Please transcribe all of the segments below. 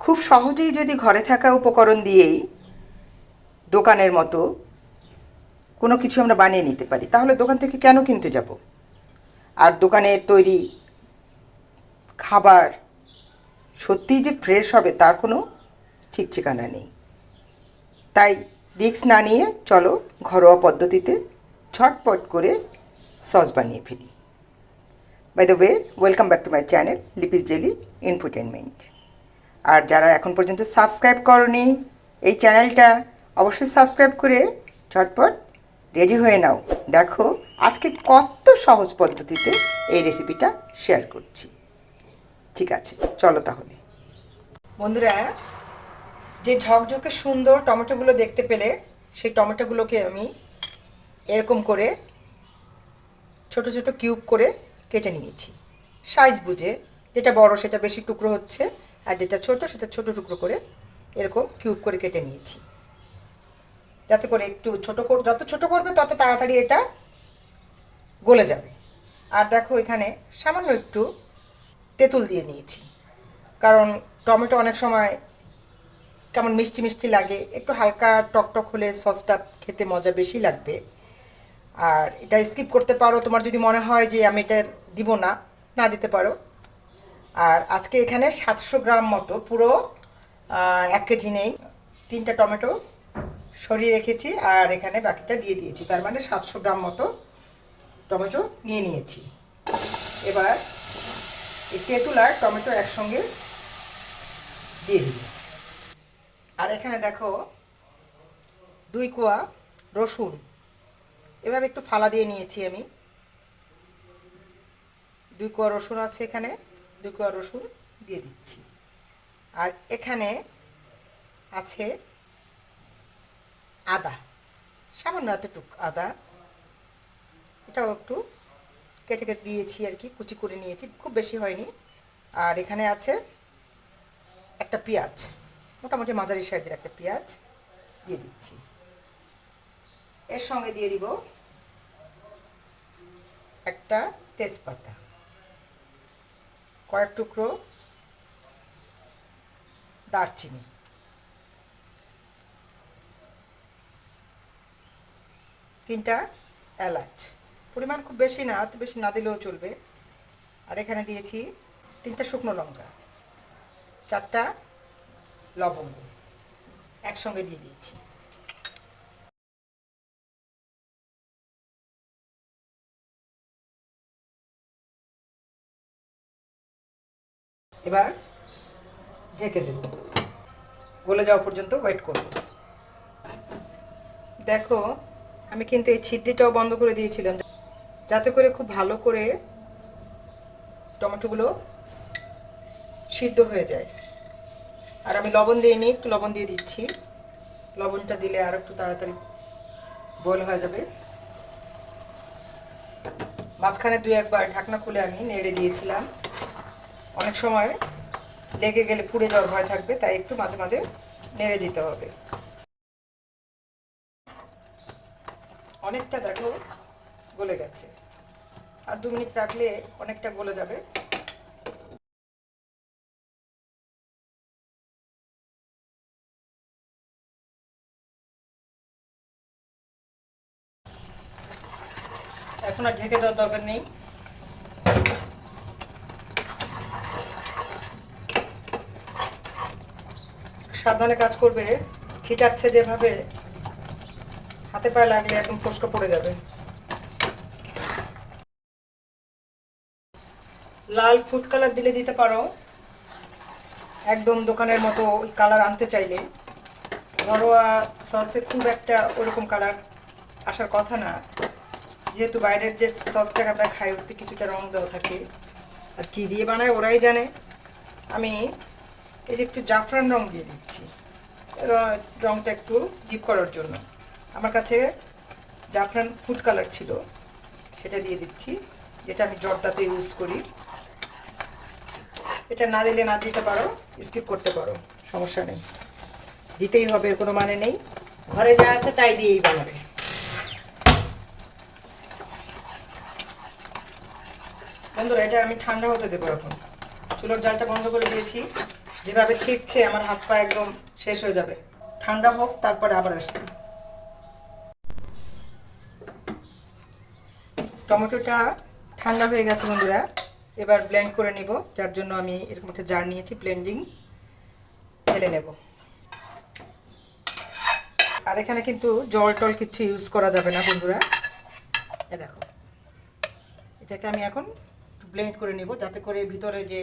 খুব সহজেই যদি ঘরে থাকা উপকরণ দিয়েই দোকানের মতো কোনো কিছু আমরা বানিয়ে নিতে পারি, তাহলে দোকান থেকে কেন কিনতে যাব? আর দোকানের তৈরি খাবার সত্যিই যে ফ্রেশ হবে তার কোনো ঠিক ঠিকানা নেই। তাই রিস্ক না নিয়ে চলো ঘরোয়া পদ্ধতিতে ঝটপট করে সস বানিয়ে ফেলি। By the way, welcome back to my channel Lipi's daily infotainment. আর যারা এখন পর্যন্ত সাবস্ক্রাইব করনি এই চ্যানেলটা অবশ্যই সাবস্ক্রাইব করে ঝটপট রেডি হয়ে নাও। দেখো আজকে কত সহজ পদ্ধতিতে এই রেসিপিটা শেয়ার করছি। ঠিক আছে, চলো তাহলে। বন্ধুরা, যে ঝকঝকে সুন্দর টমেটোগুলো দেখতে পেলে, সেই টমেটোগুলোকে আমি এরকম করে ছোট ছোট কিউব করে কেটে নিয়েছি সাইজ বুঝে। যেটা বড় সেটা বেশি টুকরো হচ্ছে, আর যেটা ছোট সেটা ছোট টুকরো করে এরকম কিউব করে কেটে নিয়েছি, যাতে করে একটু যত ছোট করবে তত তাড়াতাড়ি এটা গলে যাবে। আর দেখো এখানে সামান্য একটু তেঁতুল দিয়ে নিয়েছি, কারণ টমেটো অনেক সময় কেমন মিষ্টি মিষ্টি লাগে, একটু হালকা টকটক হলে সসটা খেতে মজা বেশি লাগবে। আর এটা স্কিপ করতে পারো, তোমার যদি মনে হয় যে আমি এটা দিব না, না দিতে পারো। আর আজকে এখানে 700 গ্রাম মতো, পুরো 1 কেজি নেই, 3টা টমেটো সরিয়ে রেখেছি আর এখানে বাকিটা দিয়ে দিয়েছি, তার মানে 700 গ্রাম মতো টমেটো নিয়ে নিয়েছি। এবার এই তেঁতুল আর টমেটো একসঙ্গে দিয়ে দিই। আর এখানে দেখো 2 কোয়া রসুন এভাবে একটু ফালা দিয়ে নিয়েছি আমি। 2 কোয়া রসুন আছে এখানে, 2 কোয়া রসুন দিয়ে দিচ্ছি। আর এখানে আছে আদা, সামান্য এতটুকু আদা, এটাও একটু কেটে কেটে দিয়েছি আর কি, কুচি করে নিয়েছি, খুব বেশি হয়নি। আর এখানে আছে একটা পেঁয়াজ, মোটামুটি মাঝারি সাইজের একটা পেঁয়াজ দিয়ে দিচ্ছি। এর সঙ্গে দিয়ে দিব একটা তেজপাতা, কয়েক টুকরো দারচিনি, 3টা এলাচ, পরিমাণ খুব বেশি না, অত বেশি না দিলেও চলবে। আর এখানে দিয়েছি 3টা শুকনো লঙ্কা, 4টা লবঙ্গ একসঙ্গে দিয়ে দিয়েছি। এবার ঢেকে দেব, গলে যাওয়া পর্যন্ত ওয়েট করব। দেখো আমি কিন্তু এই ছিদ্রিটাও বন্ধ করে দিয়েছিলাম, যাতে করে খুব ভালো করে টমেটোগুলো সিদ্ধ হয়ে যায়। আর আমি লবণ দিইনি, একটু লবণ দিয়ে দিচ্ছি, লবণটা দিলে আর একটু তাড়াতাড়ি বয়েল হয়ে যাবে। মাঝখানে 2-1 বার ঢাকনা খুলে আমি নেড়ে দিয়েছিলাম, অনেক সময় লেগে গেলে পুড়ে যাওয়ার ভয় থাকবে, তাই একটু মাঝে মাঝে নেড়ে দিতে হবে। অনেকটা দেখো গলে গেছে, আর 2 মিনিট রাখলে অনেকটা গলে যাবে। এখন আর ঢেকে দেওয়ার দরকার নেই। সাবধানে কাজ করবে, ছিটাচ্ছে যেভাবে, হাতে পায়ে লাগলে একদম ফস্কা পড়ে যাবে। লাল ফুড কালার দিলে দিতে পারো, একদম দোকানের মতো ওই কালার আনতে চাইলে। ঘরোয়া সসে খুব একটা ওরকম কালার আসার কথা না, যেহেতু বাইরের যে সসটাকে আমরা খাই ওতে কিছুটা রং দেওয়া থাকে, আর কী দিয়ে বানায় ওরাই জানে। আমি এই যে একটু জাফরান রং দিয়ে দিচ্ছি, রংটা একটু ডিপ করার জন্য। আমার কাছে জাফরান ফুড কালার ছিল, সেটা দিয়ে দিচ্ছি, যেটা আমি জর্দাতে ইউজ করি। এটা না দিলে না দিতে পারো, স্কিপ করতে পারো, সমস্যা নেই, দিতেই হবে কোনো মানে নেই, ঘরে যা আছে তাই দিয়েই বানাবে। বন্ধুরা, এটা আমি ঠান্ডা হতে দেবো এখন। চুলোর জালটা বন্ধ করে দিয়েছি, যেভাবে ছিটছে আমার হাত পা একদম শেষ হয়ে যাবে। ঠান্ডা হোক, তারপরে আবার আসছি। টমেটোটা ঠান্ডা হয়ে গেছে বন্ধুরা, এবার ব্লেন্ড করে নিব। যার জন্য আমি এরকম একটা জার নিয়েছি, ব্লেন্ডিং ঢেলে নেব। আর এখানে কিন্তু জল টল কিছু ইউজ করা যাবে না বন্ধুরা। এ দেখো, এটাকে আমি এখন ব্লেন্ড করে নেব, যাতে করে ভিতরে যে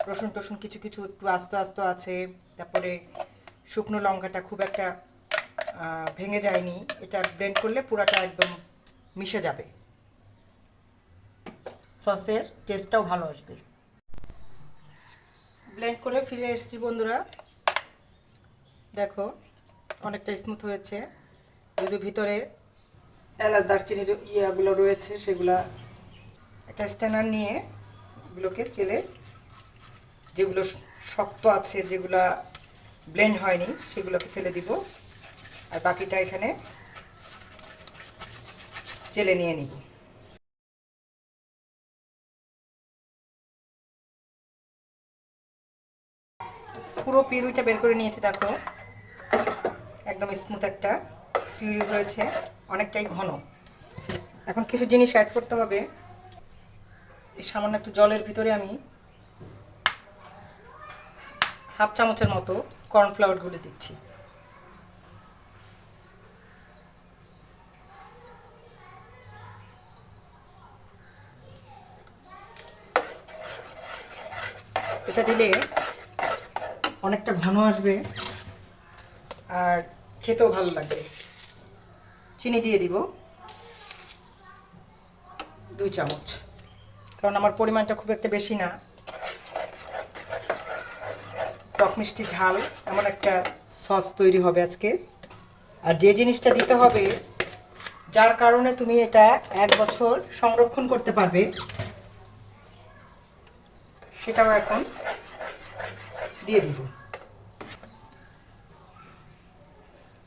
রসুন টসুন কিছু কিছু একটু আস্তে আস্তে আছে, তারপরে শুকনো লঙ্কাটা খুব একটা ভেঙে যায়নি। এটা ব্লেন্ড করলে পুরাটা একদম মিশে যাবে, সসের টেস্টটাও ভালো আসবে। ব্লেন্ড করে ফিরে এসেছি বন্ধুরা, দেখো অনেকটা স্মুথ হয়েছে। যদি ভিতরে এলাচ দারচিনির ইয়েগুলো রয়েছে সেগুলা একটা স্ট্যানার নিয়ে এগুলোকে চেলে, যেগুলো শক্ত আছে, যেগুলো ব্লেন্ড হয়নি, সেগুলোকে ফেলে দিব। আর বাকিটা এখানে চেলে নিয়ে নিব। পুরো পিউরিটা বের করে নিয়েছি, দেখো একদম স্মুথ একটা পিউরি হয়েছে, অনেকটাই ঘন। এখন কিছু জিনিস অ্যাড করতে হবে। এই সামান্য একটু জলের ভিতরে আমি হাফ চামচের মতো কর্নফ্লাওয়ার গুলে দিচ্ছি। এটা দিলে অনেকটা ঘন আসবে আর খেতেও ভালো লাগবে। চিনি দিয়ে দিব 2 চামচ, কারণ আমার পরিমাণটা খুব একটা বেশি না। টক মিষ্টি ঝাল এমন একটা সস তৈরি হবে আজকে। আর যে জিনিসটা দিতে হবে, যার কারণে তুমি এটা 1 বছর সংরক্ষণ করতে পারবে, সেটাও এখন দিয়ে দিব।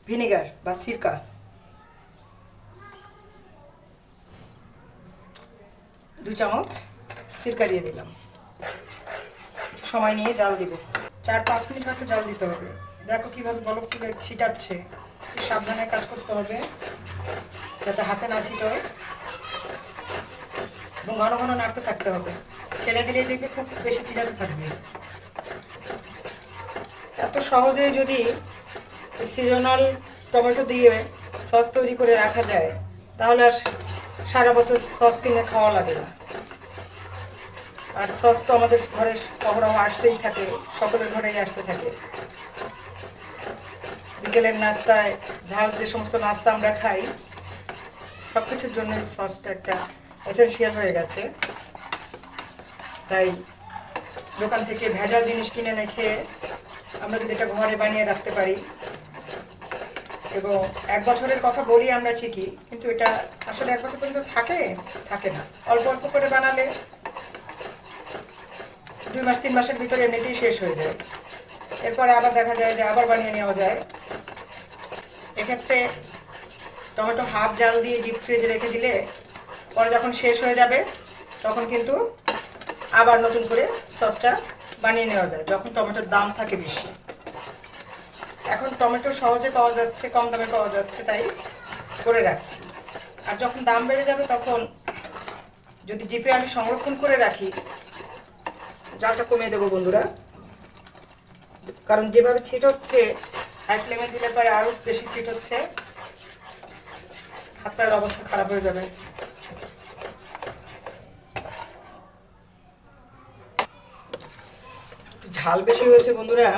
ভিনেগার বা সিরকা 2 চামচ সিরকা দিয়ে দিলাম। সময় নিয়ে জাল দিব, 4-5 মিনিট হয়তো জাল দিতে হবে। দেখো কিভাবে বরফ তুলে ছিটাচ্ছে, সাবধানে কাজ করতে হবে যাতে হাতে না ছিটোয়, এবং ঘন ঘন নাড়তে থাকতে হবে। ছেড়ে দিলেই দেখবে খুব বেশি ছিটাতে থাকবে। এত সহজেই যদি সিজনাল টমেটো দিয়ে সস তৈরি করে রাখা যায়, তাহলে আর সারা বছর সস কিনে খাওয়া লাগে না। আর সস তো আমাদের ঘরে অহরহ আসতেই থাকে, সকলের ঘরেই আসতে থাকে। বিকেলের নাস্তায়, ঝাল যে সমস্ত নাস্তা আমরা খাই, সব কিছুর জন্য সসটা একটা এসেনশিয়াল হয়ে গেছে। তাই দোকান থেকে ভেজাল জিনিস কিনে এনে খেয়ে আমরা যদি এটা ঘরে বানিয়ে রাখতে পারি, এবং 1 বছরের কথা বলি আমরা ঠিকই, কিন্তু এটা আসলে 1 বছর পর্যন্ত থাকে না। অল্প অল্প করে বানালে 2 মাস 3 মাসের ভিতরে এমনিতেই শেষ হয়ে যায়। এরপরে আবার দেখা যায় যে আবার বানিয়ে নেওয়া যায়। এক্ষেত্রে টমেটো হাফ জাল দিয়ে ডিপ ফ্রিজে রেখে দিলে পরে যখন শেষ হয়ে যাবে, তখন কিন্তু আবার নতুন করে সসটা বানিয়ে নেওয়া যায়, যখন টমেটোর দাম থাকে বেশি। এখন টমেটো সহজে পাওয়া যাচ্ছে, কম দামে পাওয়া যাচ্ছে, তাই করে রাখছি। আর যখন দাম বেড়ে যাবে, তখন যদি জিপে আমি সংরক্ষণ করে রাখি, জালটা কমিয়ে দেবো বন্ধুরা। কারণ যেভাবে ছিট হচ্ছে, হাই ফ্লেমে দিলে পরে আরও বেশি ছিট হচ্ছে, হাত পায়ের অবস্থা খারাপ হয়ে যাবে। ঝাল বেশি হয়েছে বন্ধুরা,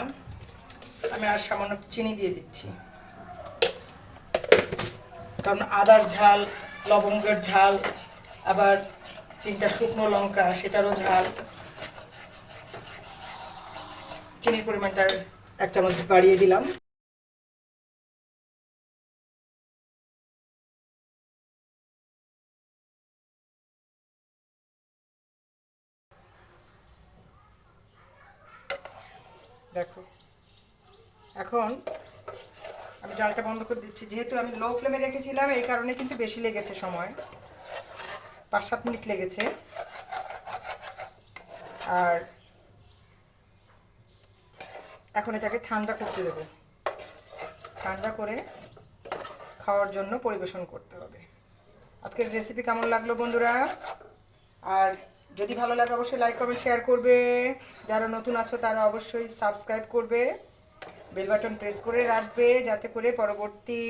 আমি আর সামান্য একটু চিনি দিয়ে দিচ্ছি। কারণ আদার ঝাল, লবঙ্গের ঝাল, আবার 3টা শুকনো লঙ্কা, সেটারও ঝাল। চিনির পরিমাণটা 1 চামচ বাড়িয়ে দিলাম। দেখো, এখন আমি জালটা বন্ধ করে দিচ্ছি। যেহেতু আমি লো ফ্লেমে রেখেছিলাম, এই কারণে কিন্তু বেশি লেগেছে সময়, 5-7 মিনিট লেগেছে। আর এখন এটাকে ঠান্ডা করতে দেবো। ঠান্ডা করে খাওয়ার জন্য পরিবেশন করতে হবে। আজকের রেসিপি কেমন লাগলো বন্ধুরা? আর যদি ভালো লাগে অবশ্যই লাইক কমেন্ট শেয়ার করবে। যারা নতুন আছো তারা অবশ্যই সাবস্ক্রাইব করবে, বেল বাটন প্রেস করে রাখবে যাতে করে পরবর্তী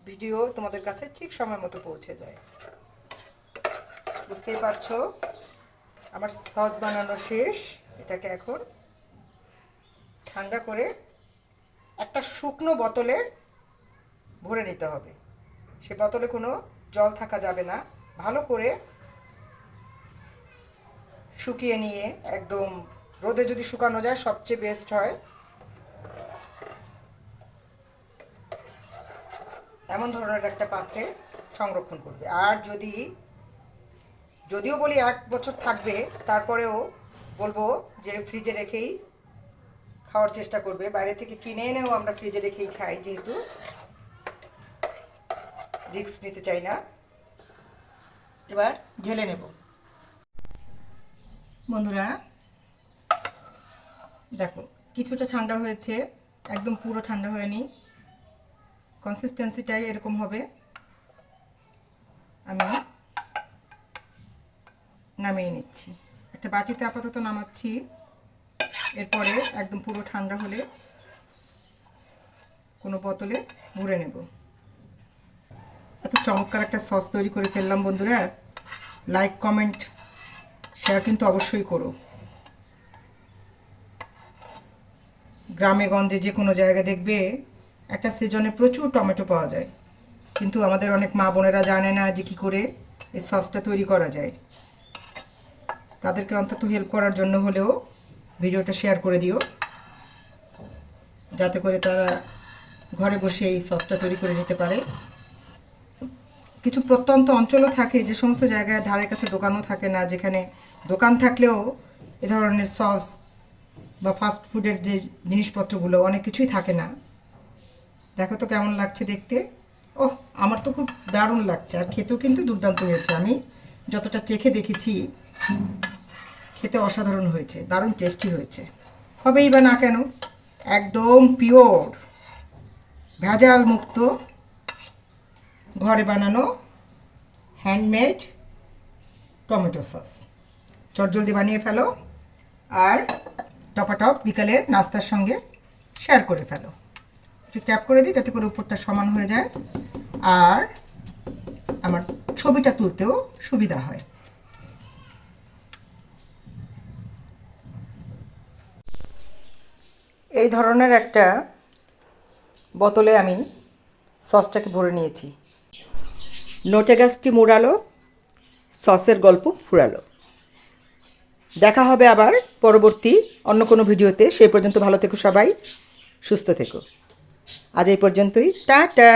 ভিডিও তোমাদের কাছে ঠিক সময় মতো পৌঁছে যায়। বুঝতেই পারছো আমার সস বানানো শেষ। এটাকে এখন ঠান্ডা করে একটা শুকনো বোতলে ভরে নিতে হবে। সে বোতলে কোনো জল থাকা যাবে না। ভালো করে শুকিয়ে নিয়ে একদম রোদে যদি শুকানো যায় সবচেয়ে বেস্ট হয়। এমন ধরনের একটা পাত্রে সংরক্ষণ করবে। আর যদিও বলি 1 বছর থাকবে, তারপরেও বলবো যে ফ্রিজে রেখেই খাওয়ার চেষ্টা করবে। বাইরে থেকে কিনে এনেও আমরা ফ্রিজে রেখেই খাই, যেহেতু রিস্ক নিতে চাই না। এবার ঢেলে নেব বন্ধুরা। দেখো কিছুটা ঠান্ডা হয়েছে, একদম পুরো ঠান্ডা হয়নি। কনসিস্টেন্সিটাই এরকম হবে। আমি নামিয়ে নিচ্ছি, একটা বাটিতে আপাতত নামাচ্ছি। এরপরে একদম পুরো ঠান্ডা হলে কোনো বোতলে ভরে নেব। এত চমৎকার একটা সস তৈরি করে ফেললাম বন্ধুরা। লাইক কমেন্ট শেয়ার কিন্তু অবশ্যই করো। গ্রামে গঞ্জে যে কোনো জায়গায় দেখবে একটা সিজনে প্রচুর টমেটো পাওয়া যায়, কিন্তু আমাদের অনেক মা বোনেরা জানে না যে কী করে এই সসটা তৈরি করা যায়। তাদেরকে অন্তত হেল্প করার জন্য হলেও ভিডিওটা শেয়ার করে দিও, যাতে করে তারা ঘরে বসে এই সসটা তৈরি করে নিতে পারে। কিছু প্রত্যন্ত অঞ্চলও থাকে যে সমস্ত জায়গায় ধারে কাছে দোকানও থাকে না, যেখানে দোকান থাকলেও এ ধরনের সস বা ফাস্ট ফুডের যে জিনিসপত্রগুলো অনেক কিছুই থাকে না। দেখো তো কেমন লাগছে দেখতে। ওহ, আমার তো খুব দারুণ লাগছে, আর খেতেও কিন্তু দুর্দান্ত হয়েছে। আমি যতটা চেখে দেখেছি খেতে অসাধারণ হয়েছে, দারুণ টেস্টি হয়েছে। হবেই বা না কেন, একদম পিওর ভেজাল মুক্ত ঘরে বানানো হ্যান্ডমেড টমেটো সস। চটজলদি বানিয়ে ফেলো আর টপাটপ বিকালের নাস্তার সঙ্গে শেয়ার করে ফেলো। একটু ট্যাপ করে দিই যাতে করে উপরটা সমান হয়ে যায় আর আমার ছবিটা তুলতেও সুবিধা হয়। এই ধরনের একটা বোতলে আমি সসটাকে ভরে নিয়েছি। নোটে গাছটি মুড়ালো, সসের গল্প ফুরালো। দেখা হবে আবার পরবর্তী অন্য কোনো ভিডিওতে। সেই পর্যন্ত ভালো থেকো সবাই, সুস্থ থেকো। আজ এই পর্যন্তই, টাটা।